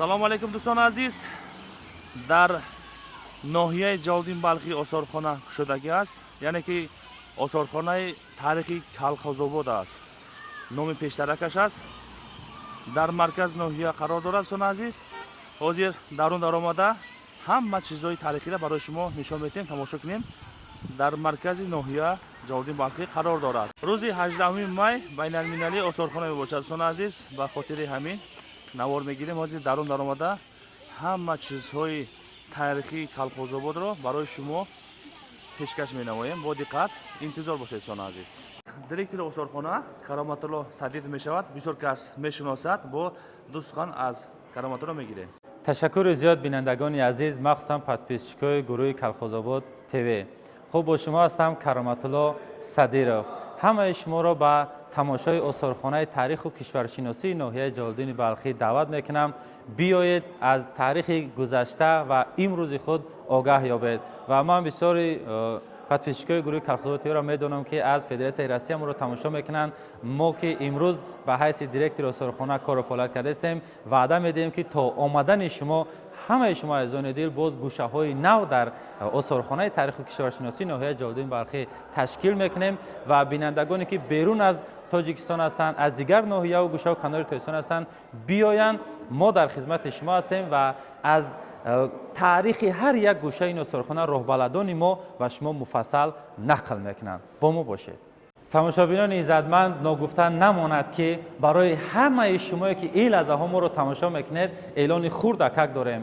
салому алайкум дӯстони азиз. дар ноҳияи ҷалолиддини балхӣ осорхона кушодагӣ аст, яъне ки осорхонаи таърихи Калхозобод аст. номи пештаракаш аст. дар маркази ноҳия қарор дорад. дӯстони азиз, ҳозир дар он даромада ҳама чизҳои таърихиро барои шумо нишон медиҳем, тамошо кунем. дар маркази ноҳия ҷалолиддини балхӣ қарор дорад. рӯзи 18 май байналмилалии осорхона мебошад. дӯстони азиз, ба хотири ҳамин навор мегирем. ҳозир дар он даромада ҳама чизҳои таърихии Калхозободро барои шумо пешкаш менамоем. бо диққат интизор бошед дӯстони азиз. директори осорхона Кароматулло Садид мешавад. бисёр кас мешиносад. бо ду сухан аз Кароматулло мегирем. ташаккури зиёд бинандагони азиз, махсусан подписчикои гурӯҳи Калхозобод ТВ. хуб, бо шумо ҳастам Кароматулло Садиров. ҳамаи шуморо ба тамошои осорхонаи таъриху кишваршиносии ноҳияи ҷалолиддини балхӣ даъват мекунам. биёед аз таърихи гузашта ва имрӯзи худ огаҳ ёбед. ва ман бисёри подписчикои гурӯҳи Калхозобод ТВ-ро медонам ки аз Федератсияи Россия моро тамошо мекунанд. мо ки имрӯз ба ҳайси директори осорхона кору фаъолият кардастем, ваъда медиҳем ки то омадани шумо, ҳамаи шумо азизони дил, боз гӯшаҳои нав дар осорхонаи таъриху кишваршиносии ноҳияи ҷалолиддини балхӣ ташкил мекунем ва бинандагоне ки берун аз тоҷикистон ҳастанд, аз дигар ноҳияу гӯшаву канори тоҷикистон ҳастанд, биёянд. мо дар хизмати шумо ҳастем ва аз таърихи ҳар як гӯшаи ин осорхона роҳбаладони мо ва шумо муфассал нақл мекунанд. бо мо бошед. тамошобинони иззатманд, ногуфта намонад ки барои ҳамаи шумое ки ин лаҳзаҳо моро тамошо мекунед, эълони хурдакак дорем.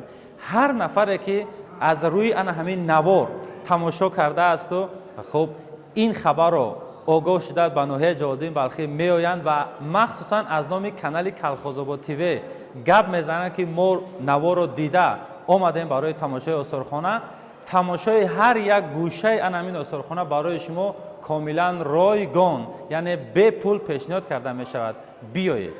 ҳар нафаре ки аз рӯи ана ҳамин навор тамошо кардаасту, хуб, ин хабарро огоҳ шуда ба ноҳияи ҷалолиддини балхӣ меоянд ва махсусан аз номи канали Калхозобод ТВ гап мезананд ки мо наворро дида омадем барои тамошои осорхона. тамошои ҳар як гӯшаи ана ҳамин осорхона барои шумо комилан ройгон, яъне бепул пешниҳод карда мешавад. биёед.